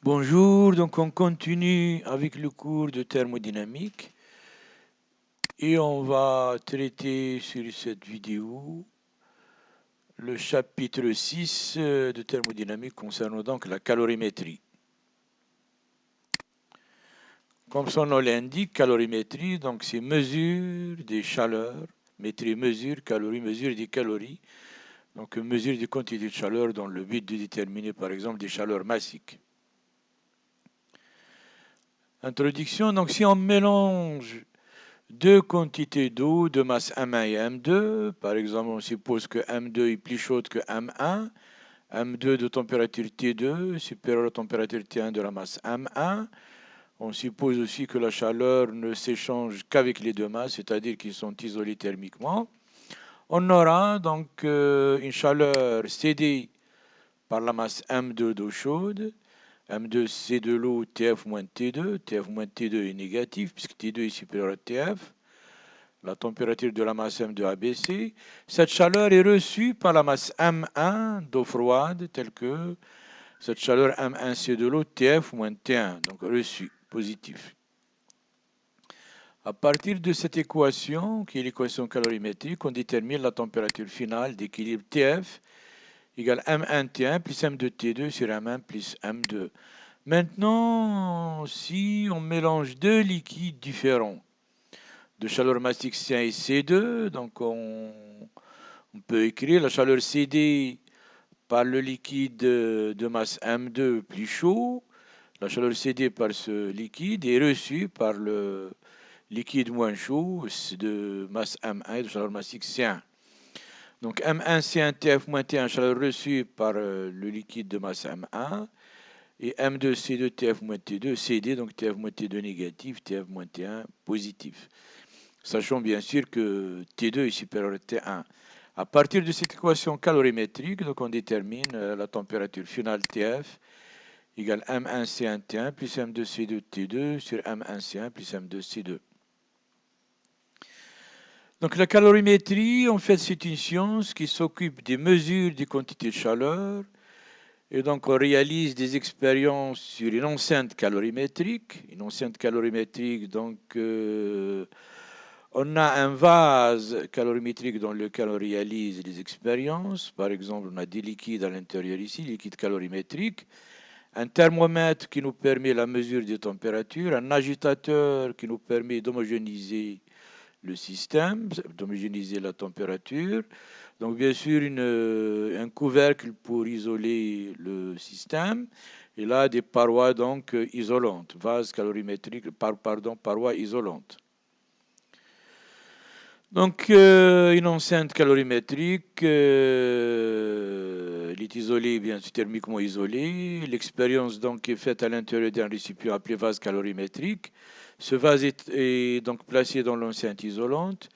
Bonjour, donc on continue avec le cours de thermodynamique et on va traiter sur cette vidéo le chapitre 6 de thermodynamique concernant donc la calorimétrie. Comme son nom l'indique, calorimétrie, donc c'est mesure des chaleurs, métrie mesure, calorie mesure des calories, donc mesure des quantités de chaleur dans le but de déterminer par exemple des chaleurs massiques. Introduction, donc si on mélange deux quantités d'eau de masse M1 et M2. Par exemple, on suppose que M2 est plus chaude que M1. M2 de température T2 supérieure à la température T1 de la masse M1. On suppose aussi que la chaleur ne s'échange qu'avec les deux masses, c'est-à-dire qu'ils sont isolés thermiquement. On aura donc une chaleur cédée par la masse M2 d'eau chaude. M2 c'est de l'eau TF moins T2. TF moins T2 est négatif puisque T2 est supérieur à TF. La température de la masse M2 a baissé. Cette chaleur est reçue par la masse M1 d'eau froide, telle que cette chaleur M1 c'est de l'eau TF moins T1, donc reçue, positif. À partir de cette équation, qui est l'équation calorimétrique, on détermine la température finale d'équilibre TF égale M1 T1 plus M2 T2 sur M1 plus M2. Maintenant, si on mélange deux liquides différents, de chaleur massique C1 et C2, donc on peut écrire la chaleur cédée par le liquide de masse M2 plus chaud, la chaleur cédée par ce liquide est reçue par le liquide moins chaud de masse M1 et de chaleur massique C1. Donc M1 C1 TF moins T1 chaleur reçue par le liquide de masse M1 et M2 C2 TF moins T2 cédé, donc TF moins T2 négatif, TF moins T1 positif. Sachant bien sûr que T2 est supérieur à T1. À partir de cette équation calorimétrique, donc on détermine la température finale TF égale M1C1T1 plus M2C2T2 sur M1C1 plus M2C2. Donc la calorimétrie, en fait, c'est une science qui s'occupe des mesures des quantités de chaleur. Et donc on réalise des expériences sur une enceinte calorimétrique. Une enceinte calorimétrique, donc on a un vase calorimétrique dans lequel on réalise des expériences. Par exemple, on a des liquides à l'intérieur ici, liquide calorimétrique. Un thermomètre qui nous permet la mesure des températures. Un agitateur qui nous permet d'homogénéiser le système, d'homogénéiser la température. Donc, bien sûr, un couvercle pour isoler le système. Et là, des parois donc isolantes, vase calorimétrique, parois isolantes. Donc, une enceinte calorimétrique, elle est isolée, bien sûr, thermiquement isolée. L'expérience donc est faite à l'intérieur d'un récipient appelé vase calorimétrique. Ce vase est donc placé dans l'enceinte isolante.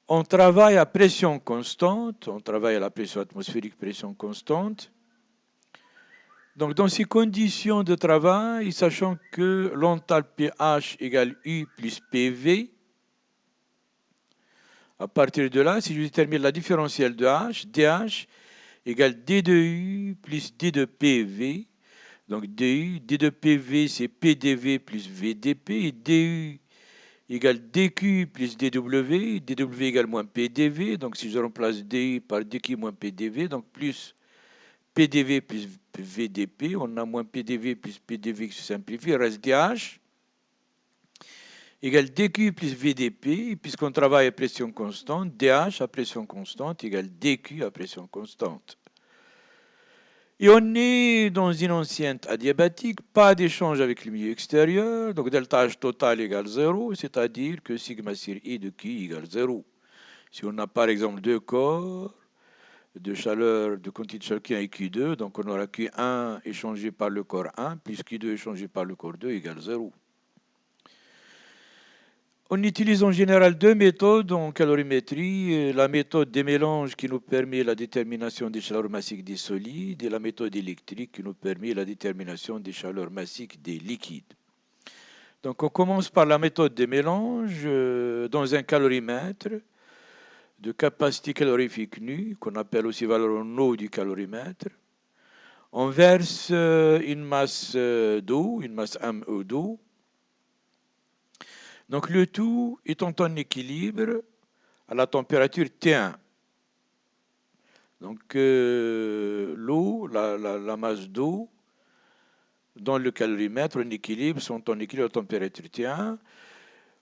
On travaille à pression constante, on travaille à la pression atmosphérique, pression constante. Donc, dans ces conditions de travail, sachant que l'enthalpie H égale U plus PV, à partir de là, si je détermine la différentielle de H, dH égale D de U plus D de PV. Donc DU, D de PV, c'est PDV plus VDP. Et DU égale DQ plus DW. DW égale moins PDV. Donc si je remplace DU par DQ moins PDV, donc plus PDV plus VDP, on a moins PDV plus PDV qui se simplifie, il reste DH égale dQ plus VDP, puisqu'on travaille à pression constante, DH à pression constante égale dQ à pression constante. Et on est dans une enceinte adiabatique, pas d'échange avec le milieu extérieur, donc delta H total égale 0, c'est-à-dire que sigma sur I de Q égale 0. Si on a par exemple deux corps de chaleur, de quantité de chaleur Q1 et Q2, donc on aura Q1 échangé par le corps 1 plus Q2 échangé par le corps 2 égale 0. On utilise en général deux méthodes en calorimétrie. La méthode des mélanges qui nous permet la détermination des chaleurs massiques des solides et la méthode électrique qui nous permet la détermination des chaleurs massiques des liquides. Donc on commence par la méthode des mélanges dans un calorimètre de capacité calorifique nue, qu'on appelle aussi valeur en eau du calorimètre. On verse une masse d'eau, une masse ME d'eau. Donc le tout est en équilibre à la température T1. Donc l'eau, la masse d'eau dans le calorimètre en équilibre sont en équilibre à la température T1.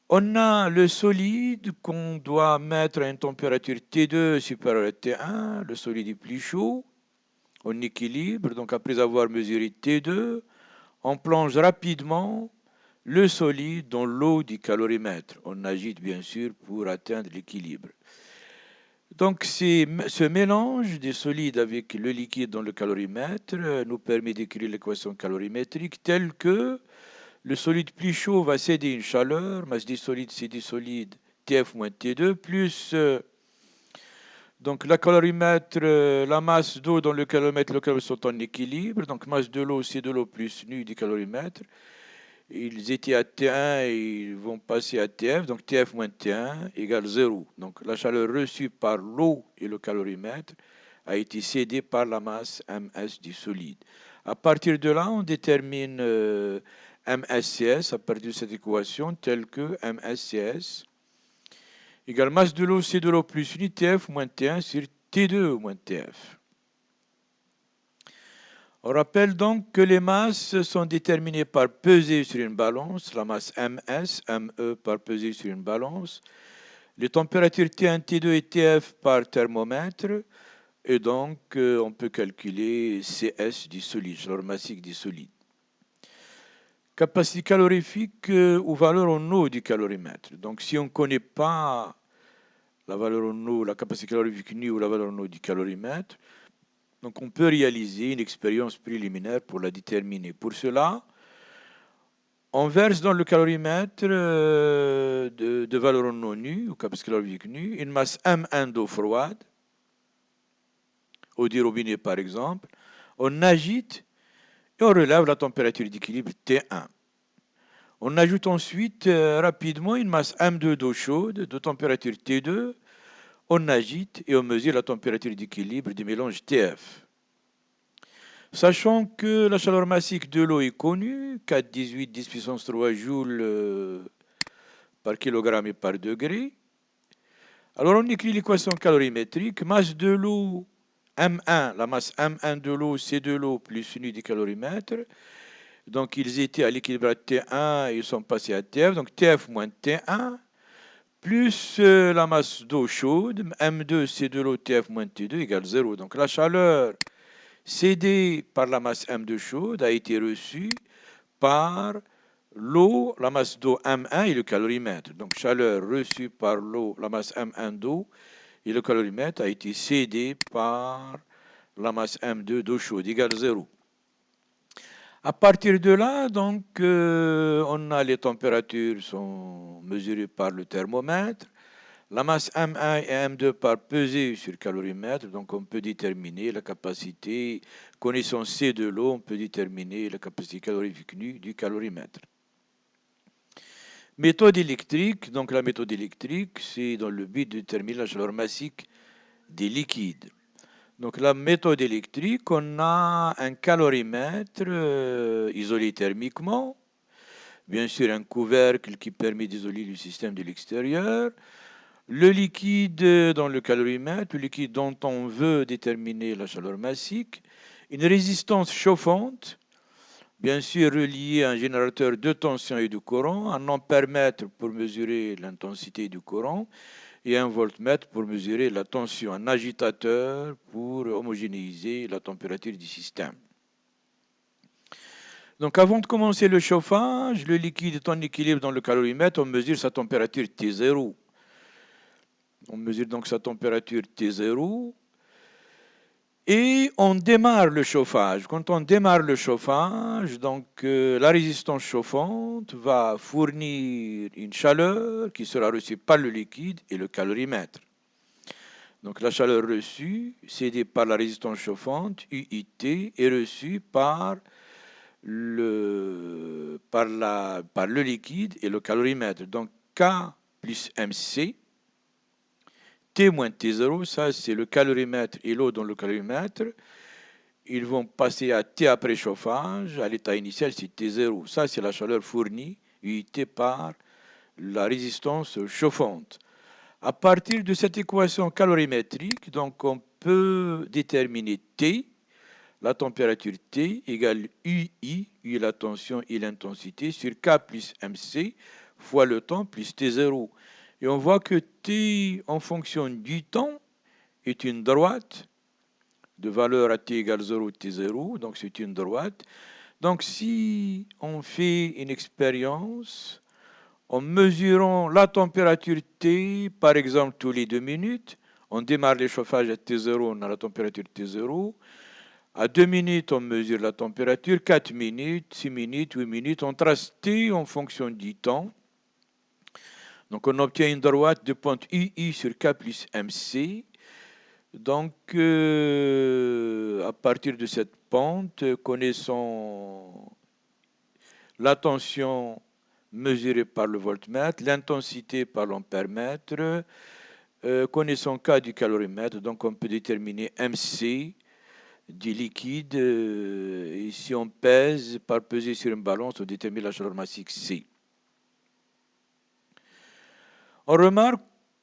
On a le solide qu'on doit mettre à une température T2 supérieure à T1. Le solide est plus chaud, en équilibre. Donc après avoir mesuré T2, on plonge rapidement le solide dans l'eau du calorimètre. On agite bien sûr pour atteindre l'équilibre. Donc ce mélange des solides avec le liquide dans le calorimètre nous permet d'écrire l'équation calorimétrique telle que le solide plus chaud va céder une chaleur, masse du solide c'est du solide TF moins T2, plus donc la calorimètre, la masse d'eau dans le calomètre sont en équilibre, donc masse de l'eau c'est de l'eau plus nu du calorimètre. Ils étaient à T1 et ils vont passer à TF, donc TF moins T1 égale 0. Donc la chaleur reçue par l'eau et le calorimètre a été cédée par la masse MS du solide. À partir de là, on détermine MSCS à partir de cette équation telle que MSCS égale masse de l'eau, c'est de l'eau plus nu TF moins T1 sur T2 moins TF. On rappelle donc que les masses sont déterminées par pesée sur une balance, la masse MS, ME par pesée sur une balance, les températures T1, T2 et TF par thermomètre, et donc on peut calculer CS du solide, chaleur massique du solide. Capacité calorifique ou valeur en eau du calorimètre. Donc si on ne connaît pas la valeur en eau, la capacité calorifique nue ou la valeur en eau du calorimètre, donc on peut réaliser une expérience préliminaire pour la déterminer. Pour cela, on verse dans le calorimètre de valeur en eau nue, ou capacité calorifique nue, une masse M1 d'eau froide, eau du robinet par exemple. On agite et on relève la température d'équilibre T1. On ajoute ensuite rapidement une masse M2 d'eau chaude de température T2. On agite et on mesure la température d'équilibre du mélange TF. Sachant que la chaleur massique de l'eau est connue, 4,18 10 puissance 3 joules par kilogramme et par degré. Alors on écrit l'équation calorimétrique, masse de l'eau M1, la masse M1 de l'eau, c'est de l'eau plus nu du calorimètre. Donc ils étaient à l'équilibre à T1 et ils sont passés à TF, donc TF moins T1, plus la masse d'eau chaude, M2 c'est de l'eau TF moins T2 égale 0. Donc la chaleur cédée par la masse M2 chaude a été reçue par l'eau, la masse d'eau M1 et le calorimètre. Donc chaleur reçue par l'eau, la masse M1 d'eau et le calorimètre a été cédé par la masse M2 d'eau chaude égale 0. À partir de là, donc, on a les températures sont mesurées par le thermomètre. La masse M1 et M2 par pesée sur calorimètre, donc on peut déterminer la capacité, connaissant C de l'eau, on peut déterminer la capacité calorifique nue du calorimètre. Méthode électrique, donc la méthode électrique, c'est dans le but de déterminer la chaleur massique des liquides. Donc la méthode électrique, on a un calorimètre isolé thermiquement, bien sûr un couvercle qui permet d'isoler le système de l'extérieur, le liquide dans le calorimètre, le liquide dont on veut déterminer la chaleur massique, une résistance chauffante, bien sûr reliée à un générateur de tension et de courant, un ampèremètre pour mesurer l'intensité du courant, et un voltmètre pour mesurer la tension, un agitateur pour homogénéiser la température du système. Donc avant de commencer le chauffage, le liquide est en équilibre dans le calorimètre, on mesure sa température T0. On mesure donc sa température T0 et on démarre le chauffage. Quand on démarre le chauffage, donc la résistance chauffante va fournir une chaleur qui sera reçue par le liquide et le calorimètre. Donc la chaleur reçue, cédée par la résistance chauffante, UIT, est reçue par le liquide et le calorimètre. Donc K plus MC, T moins T0, ça c'est le calorimètre et l'eau dans le calorimètre, ils vont passer à T après chauffage. À l'état initial, c'est T0. Ça, c'est la chaleur fournie, unité par la résistance chauffante. À partir de cette équation calorimétrique, donc on peut déterminer T, la température T égale UI, U la tension et l'intensité, sur K plus MC fois le temps plus T0. Et on voit que T en fonction du temps est une droite de valeur à T égale 0, T0, donc c'est une droite. Donc si on fait une expérience en mesurant la température T, par exemple, tous les 2 minutes, on démarre le chauffage à T0, on a la température T0. À 2 minutes, on mesure la température, 4 minutes, 6 minutes, 8 minutes, on trace T en fonction du temps. Donc on obtient une droite de pointe UI sur K plus MC. Donc à partir de cette pente, connaissons la tension mesurée par le voltmètre, l'intensité par l'ampèremètre, connaissons K du calorimètre, donc on peut déterminer MC du liquide, et si on pèse, par peser sur une balance, on détermine la chaleur massique C. On remarque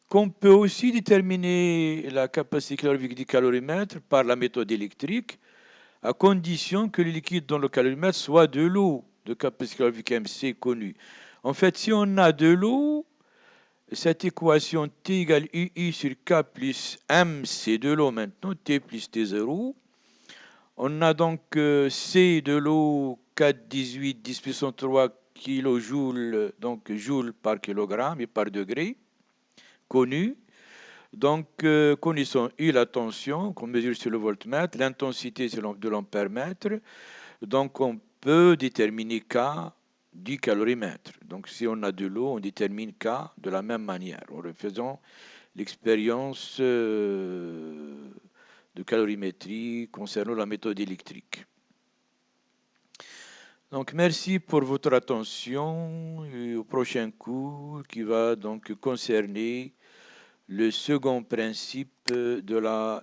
qu'on peut aussi déterminer la capacité calorifique du calorimètre par la méthode électrique, à condition que le liquide dans le calorimètre soit de l'eau, de capacité calorifique MC connue. En fait, si on a de l'eau, cette équation T égale UI sur K plus M, c'est de l'eau maintenant, T plus T0. On a donc C de l'eau 4,18 10 puissance 3 kJ, donc joule par kilogramme et par degré, connu. Donc, connaissons U la tension qu'on mesure sur le voltmètre, l'intensité de l'ampèremètre. Donc, on peut déterminer K du calorimètre. Donc, si on a de l'eau, on détermine K de la même manière, en refaisant l'expérience de calorimétrie concernant la méthode électrique. Donc, merci pour votre attention et au prochain cours qui va donc concerner le second principe de la